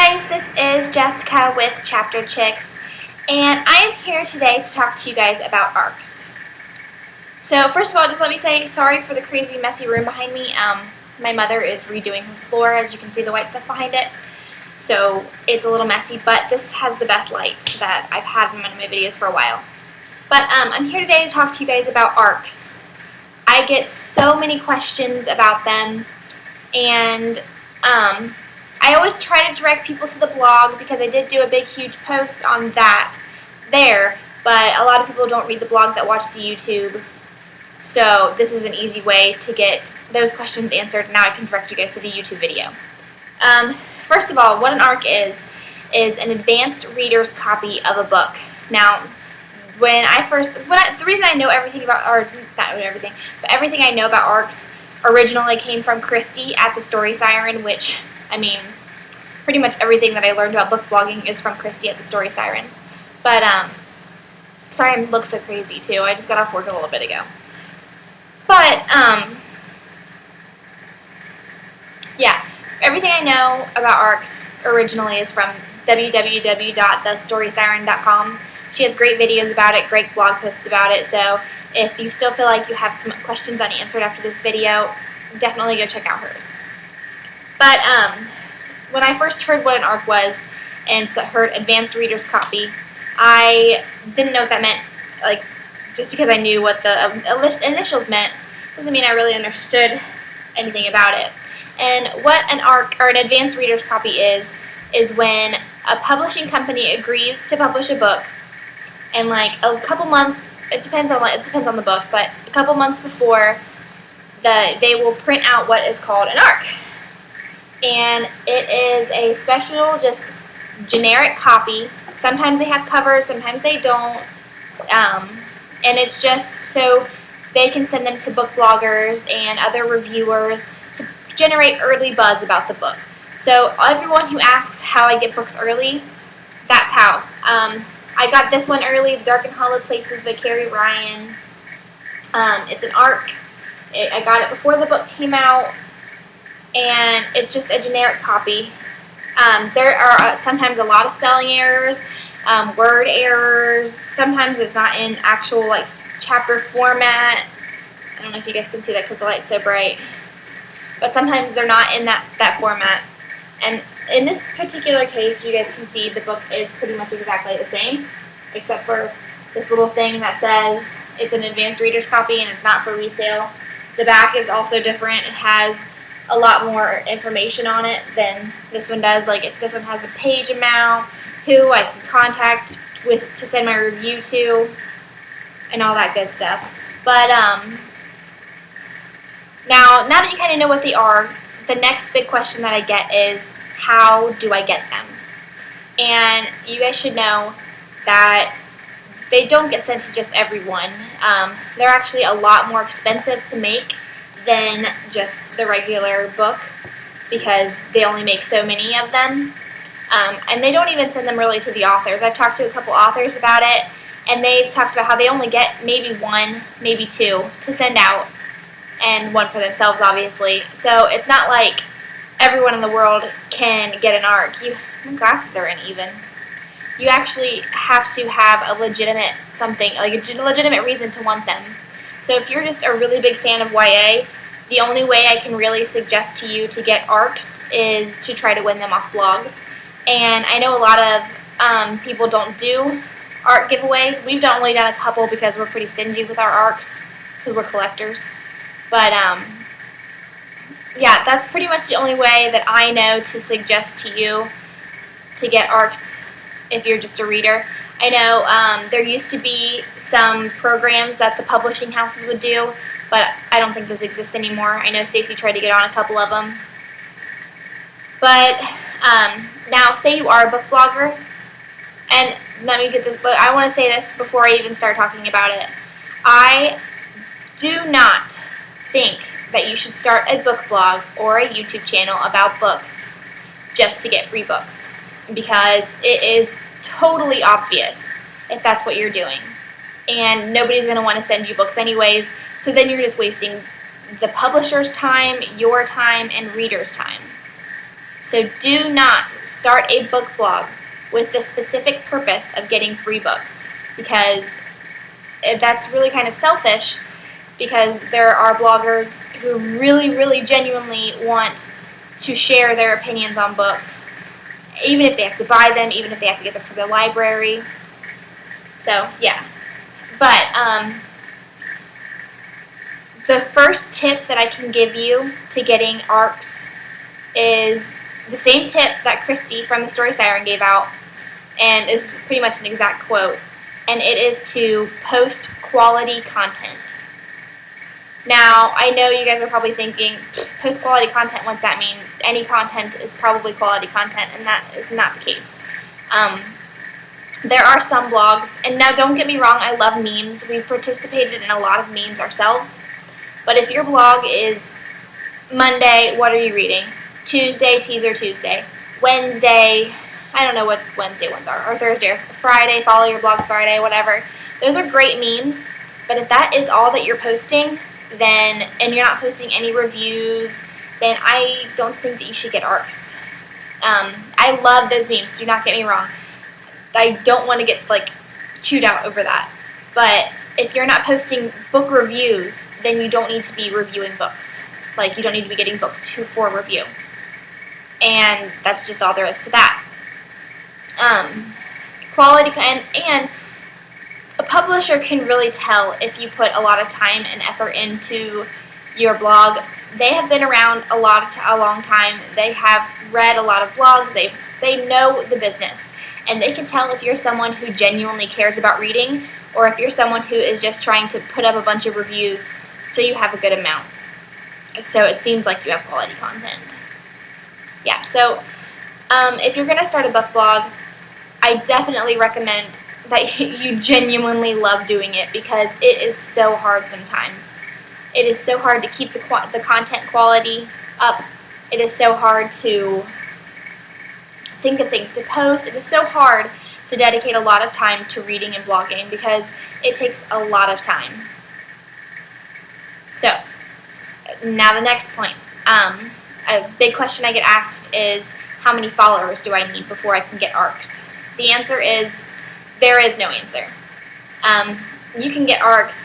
guys, this is Jessica with Chapter Chicks, and I am here today to talk to you guys about ARCS. So first of all, just let me say sorry for the crazy messy room behind me. My mother is redoing her floor, as you can see the white stuff behind it. So it's a little messy, but this has the best light that I've had in one of my videos for a while. But I'm here today to talk to you guys about ARCS. I get so many questions about them, and I always try to direct people to the blog because I did do a big huge post on that there, but a lot of people don't read the blog that watch the YouTube, so this is an easy way to get those questions answered. Now I can direct you guys to the YouTube video. First of all, what an ARC is an advanced reader's copy of a book. Now, the reason I know everything about, or not everything, but everything I know about ARCS originally came from Christy at the Story Siren, which, I mean, pretty much everything that I learned about book blogging is from Christy at the Story Siren. But, sorry I look so crazy too, I just got off work a little bit ago. But, yeah, everything I know about ARCS originally is from www.thestorysiren.com. She has great videos about it, great blog posts about it, so if you still feel like you have some questions unanswered after this video, definitely go check out hers. But when I first heard what an ARC was and heard advanced reader's copy, I didn't know what that meant. Like, just because I knew what the initials meant doesn't mean I really understood anything about it. And what an ARC, or an advanced reader's copy, is when a publishing company agrees to publish a book, and like a couple months, it depends on the book, but a couple months before, they will print out what is called an ARC. And it is a special, just generic copy. Sometimes they have covers, sometimes they don't. And it's just so they can send them to book bloggers and other reviewers to generate early buzz about the book. So everyone who asks how I get books early, that's how. I got this one early, Dark and Hollow Places by Carrie Ryan. It's an ARC. I got it before the book came out, and it's just a generic copy. There are sometimes a lot of spelling errors, word errors. Sometimes it's not in actual like chapter format. I don't know if you guys can see that because the light's so bright. But sometimes they're not in that format. And in this particular case, you guys can see the book is pretty much exactly the same, except for this little thing that says it's an advanced reader's copy and it's not for resale. The back is also different. It has a lot more information on it than this one does. Like, this one has the page amount, who I can contact to send my review to, and all that good stuff. But now that you kind of know what they are, the next big question that I get is, how do I get them? And you guys should know that they don't get sent to just everyone. They're actually a lot more expensive to make than just the regular book because they only make so many of them. And they don't even send them really to the authors. I've talked to a couple authors about it, and they've talked about how they only get maybe one, maybe two to send out, and one for themselves, obviously. So it's not like everyone in the world can get an ARC. My glasses are uneven. You actually have to have a legitimate legitimate reason to want them. So if you're just a really big fan of YA, the only way I can really suggest to you to get ARCs is to try to win them off blogs. And I know a lot of people don't do ARC giveaways. We've only done a couple because we're pretty stingy with our ARCs because we're collectors. But yeah, that's pretty much the only way that I know to suggest to you to get ARCs if you're just a reader. I know there used to be some programs that the publishing houses would do, but I don't think those exist anymore. I know Stacy tried to get on a couple of them. But now, say you are a book blogger, and let me get this, but I want to say this before I even start talking about it. I do not think that you should start a book blog or a YouTube channel about books just to get free books, because it is totally obvious if that's what you're doing, and nobody's going to want to send you books anyways, so then you're just wasting the publisher's time, your time, and reader's time. So do not start a book blog with the specific purpose of getting free books, because that's really kind of selfish, because there are bloggers who really, really genuinely want to share their opinions on books, even if they have to buy them, even if they have to get them from the library. So, yeah. But the first tip that I can give you to getting ARCS is the same tip that Christy from the Story Siren gave out, and is pretty much an exact quote, and it is to post quality content. Now, I know you guys are probably thinking, post quality content, what's that mean? Any content is probably quality content, and that is not the case. There are some blogs, and now don't get me wrong, I love memes. We've participated in a lot of memes ourselves. But if your blog is Monday, what are you reading? Tuesday, Teaser Tuesday. Wednesday, I don't know what Wednesday ones are, or Thursday, or Friday, follow your blog Friday, whatever. Those are great memes, but if that is all that you're posting, then, and you're not posting any reviews, then I don't think that you should get ARCS. I love those memes, do not get me wrong. I don't want to get, like, chewed out over that. But if you're not posting book reviews, then you don't need to be reviewing books. Like, you don't need to be getting books for review. And that's just all there is to that. Quality, and a publisher can really tell if you put a lot of time and effort into your blog. They have been around a long time. They have read a lot of blogs. They know the business. And they can tell if you're someone who genuinely cares about reading, or if you're someone who is just trying to put up a bunch of reviews so you have a good amount. So it seems like you have quality content. Yeah, so if you're going to start a book blog, I definitely recommend that you genuinely love doing it, because it is so hard sometimes. It is so hard to keep the content quality up. It is so hard to think of things to post. It is so hard to dedicate a lot of time to reading and blogging, because it takes a lot of time. So, now the next point. A big question I get asked is, how many followers do I need before I can get ARCS? The answer is, there is no answer. You can get ARCS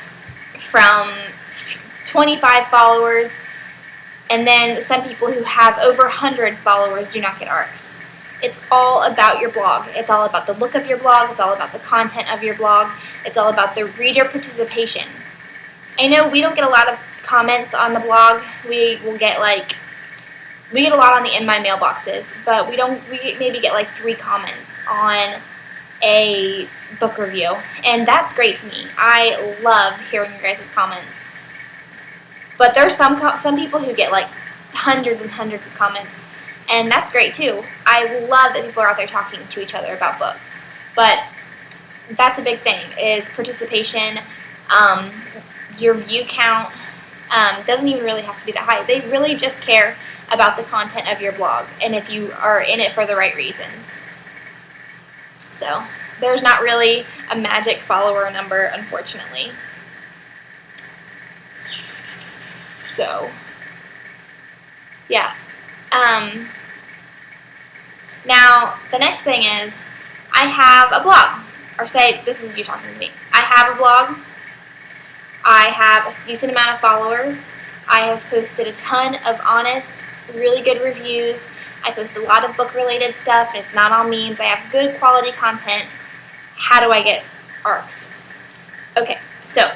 from 25 followers, and then some people who have over 100 followers do not get ARCS. It's all about your blog. It's all about the look of your blog. It's all about the content of your blog. It's all about the reader participation. I know we don't get a lot of comments on the blog. We get a lot on the in my mailboxes, but we maybe get like 3 comments on a book review, and that's great to me. I love hearing your guys' comments. But there's some people who get like hundreds and hundreds of comments, and that's great too. I love that people are out there talking to each other about books. But that's a big thing, is participation. Your view count doesn't even really have to be that high. They really just care about the content of your blog, and if you are in it for the right reasons. So there's not really a magic follower number, unfortunately. So, yeah. Now, the next thing is, I have a blog. Or say, this is you talking to me. I have a blog. I have a decent amount of followers. I have posted a ton of honest, really good reviews. I post a lot of book-related stuff, and it's not all memes. I have good quality content. How do I get ARCS? Okay, so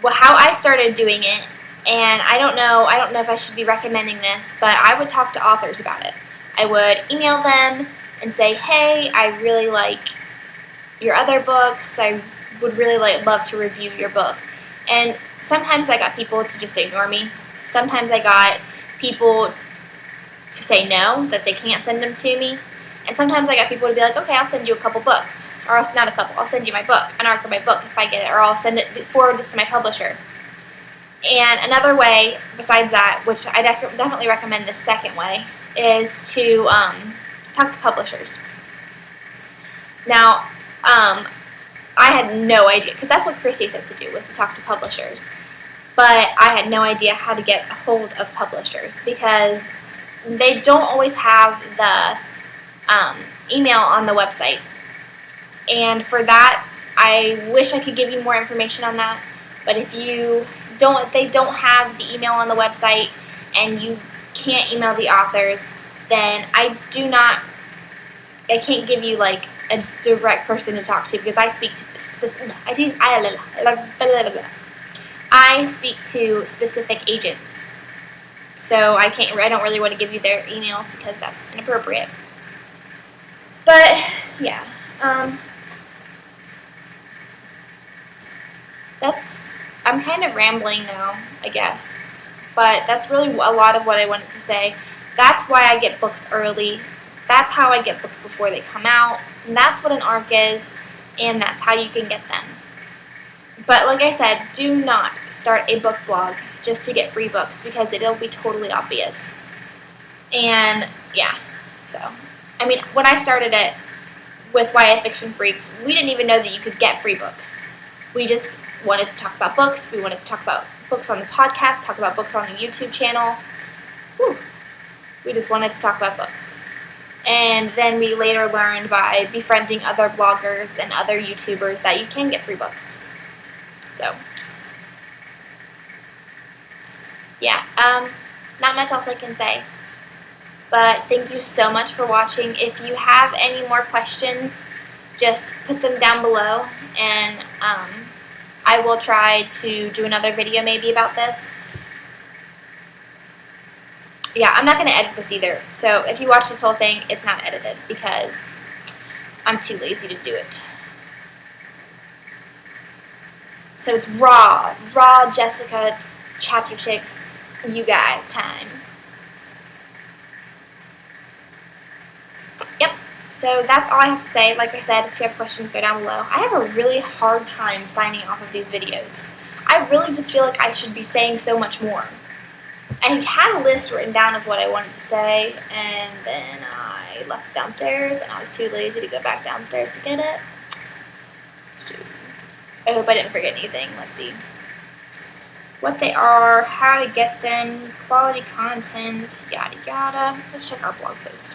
how I started doing it, and I don't know if I should be recommending this, but I would talk to authors about it. I would email them and say, hey, I really like your other books. I would really love to review your book. And sometimes I got people to just ignore me. Sometimes I got people to say no, that they can't send them to me. And sometimes I got people to be like, okay, I'll send you a couple books. Or not a couple, I'll send you my book, an ARC of my book if I get it, or I'll forward this to my publisher. And another way, besides that, which I definitely recommend the second way, is to talk to publishers. Now, I had no idea, because that's what Christy said to do, was to talk to publishers. But I had no idea how to get a hold of publishers, because they don't always have the email on the website. And for that, I wish I could give you more information on that. But if they don't have the email on the website and you can't email the authors, then I can't give you like a direct person to talk to, because I speak to specific agents. So I don't really want to give you their emails because that's inappropriate. But yeah, I'm kind of rambling now, I guess. But that's really a lot of what I wanted to say. That's why I get books early. That's how I get books before they come out. And that's what an ARC is, and that's how you can get them. But like I said, do not start a book blog just to get free books, because it'll be totally obvious. And yeah, so I mean, when I started it with YA Fiction Freaks, we didn't even know that you could get free books. We just wanted to talk about books. We wanted to talk about books on the podcast, talk about books on the YouTube channel. Whew. We just wanted to talk about books. And then we later learned by befriending other bloggers and other YouTubers that you can get free books. So, yeah, not much else I can say. But thank you so much for watching. If you have any more questions, just put them down below, and I will try to do another video maybe about this. Yeah, I'm not going to edit this either. So if you watch this whole thing, it's not edited because I'm too lazy to do it. So it's raw Jessica Chapter Chicks, you guys time. Yep, so that's all I have to say. Like I said, if you have questions, go down below. I have a really hard time signing off of these videos. I really just feel like I should be saying so much more. I had a list written down of what I wanted to say, and then I left it downstairs, and I was too lazy to go back downstairs to get it. So, I hope I didn't forget anything. Let's see. What they are, how to get them, quality content, yada yada. Let's check our blog post.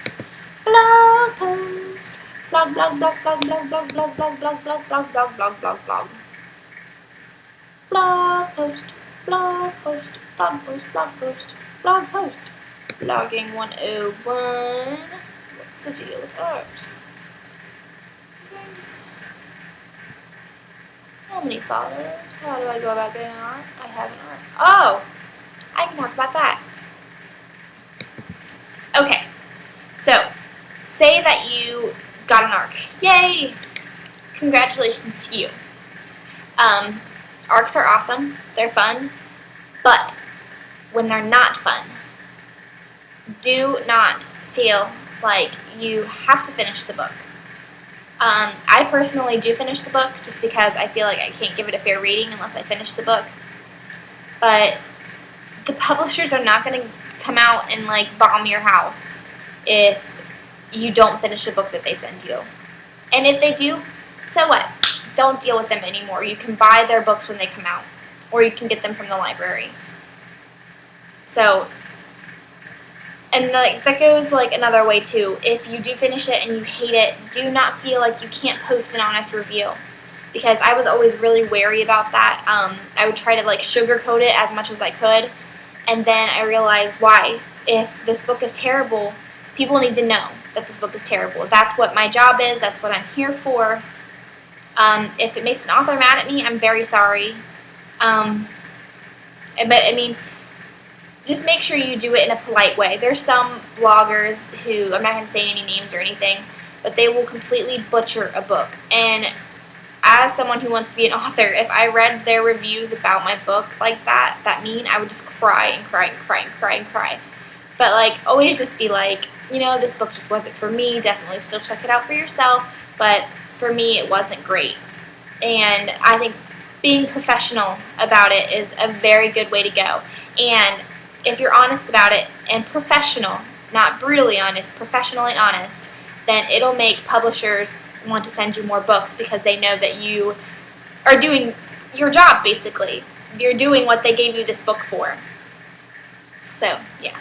Blog post. Blog, blog, blog, blog, blog, blog, blog, blog, blog, blog, blog, blog, blog, blog, blog. Blog post. Blog post. Blog post. Blog post. Blog post. Blogging 101. What's the deal with ours? How many followers? How do I go about getting an ARC? I have an ARC. Oh! I can talk about that. Okay. So, say that you got an ARC. Yay! Congratulations to you. ARCs are awesome. They're fun. But when they're not fun, do not feel like you have to finish the book. I personally do finish the book just because I feel like I can't give it a fair rating unless I finish the book. But the publishers are not going to come out and like bomb your house if you don't finish a book that they send you. And if they do, so what? Don't deal with them anymore. You can buy their books when they come out, or you can get them from the library. So, and like that goes like another way too. If you do finish it and you hate it, do not feel like you can't post an honest review, because I was always really wary about that. I would try to like sugarcoat it as much as I could, and then I realized why. If this book is terrible, people need to know that this book is terrible. That's what my job is. That's what I'm here for. If it makes an author mad at me, I'm very sorry. But I mean, just make sure you do it in a polite way. There's some bloggers who, I'm not going to say any names or anything, but they will completely butcher a book. And as someone who wants to be an author, if I read their reviews about my book like that mean, I would just cry and cry and cry and cry and cry. But like, always just be like, you know, this book just wasn't for me. Definitely still check it out for yourself. But for me, it wasn't great. And I think being professional about it is a very good way to go. And if you're honest about it and professional, not brutally honest, professionally honest, then it'll make publishers want to send you more books because they know that you are doing your job, basically. You're doing what they gave you this book for. So, yeah.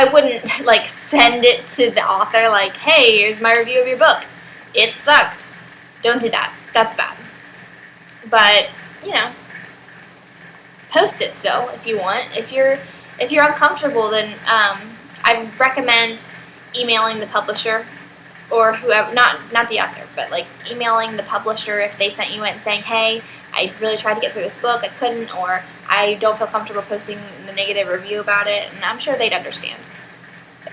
I wouldn't like send it to the author like, hey, here's my review of your book. It sucked. Don't do that. That's bad. But, you know, post it still if you want. If you're uncomfortable, then I recommend emailing the publisher or whoever, not the author, but like emailing the publisher if they sent you it and saying, hey, I really tried to get through this book, I couldn't, or I don't feel comfortable posting the negative review about it, and I'm sure they'd understand. So,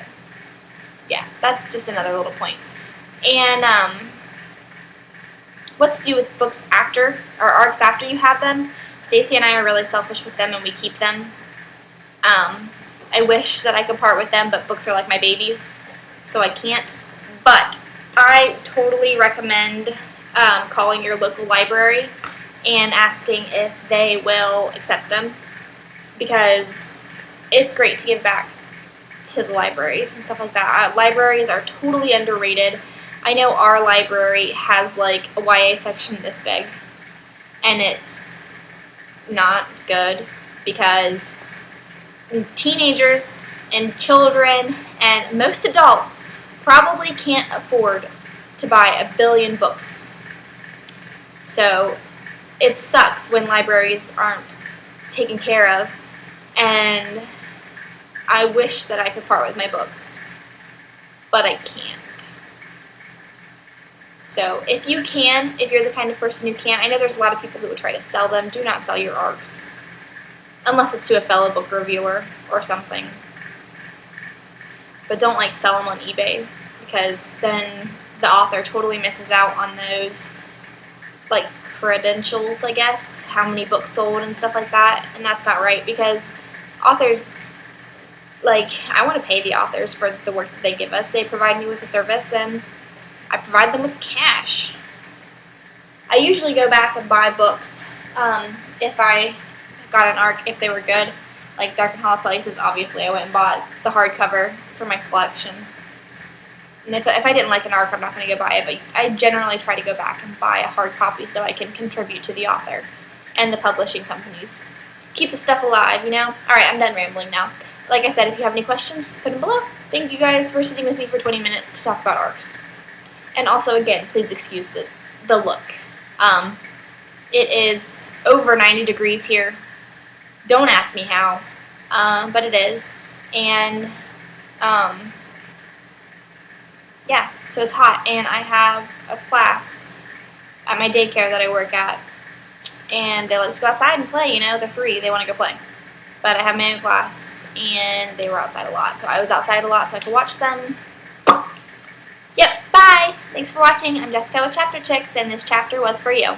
yeah, that's just another little point. And what to do with books after, or ARCs after you have them. Stacy and I are really selfish with them, and we keep them. I wish that I could part with them, but books are like my babies, so I can't. But I totally recommend calling your local library and asking if they will accept them, because it's great to give back to the libraries and stuff like that. Libraries are totally underrated. I know our library has like a YA section this big, and it's not good because teenagers and children and most adults probably can't afford to buy 1 billion books. So it sucks when libraries aren't taken care of, and I wish that I could part with my books, but I can't. So if you can, if you're the kind of person who can, I know there's a lot of people who would try to sell them. Do not sell your ARCs. Unless it's to a fellow book reviewer or something. But don't like sell them on eBay, because then the author totally misses out on those like credentials, I guess, how many books sold and stuff like that, and that's not right, because authors, like, I want to pay the authors for the work that they give us. They provide me with a service, and I provide them with cash. I usually go back and buy books if I got an ARC, if they were good. Like Dark and Hollow Places, obviously, I went and bought the hardcover for my collection. And if I didn't like an ARC, I'm not going to go buy it, but I generally try to go back and buy a hard copy so I can contribute to the author and the publishing companies. Keep the stuff alive, you know? Alright, I'm done rambling now. Like I said, if you have any questions, put them below. Thank you guys for sitting with me for 20 minutes to talk about ARCs. And also, again, please excuse the look. It is over 90 degrees here. Don't ask me how, but it is. And, yeah, so it's hot, and I have a class at my daycare that I work at, and they like to go outside and play, you know, they're 3, they want to go play. But I have my own class, and they were outside a lot, so I was outside a lot so I could watch them. Yep, bye! Thanks for watching. I'm Jessica with Chapter Chicks, and this chapter was for you.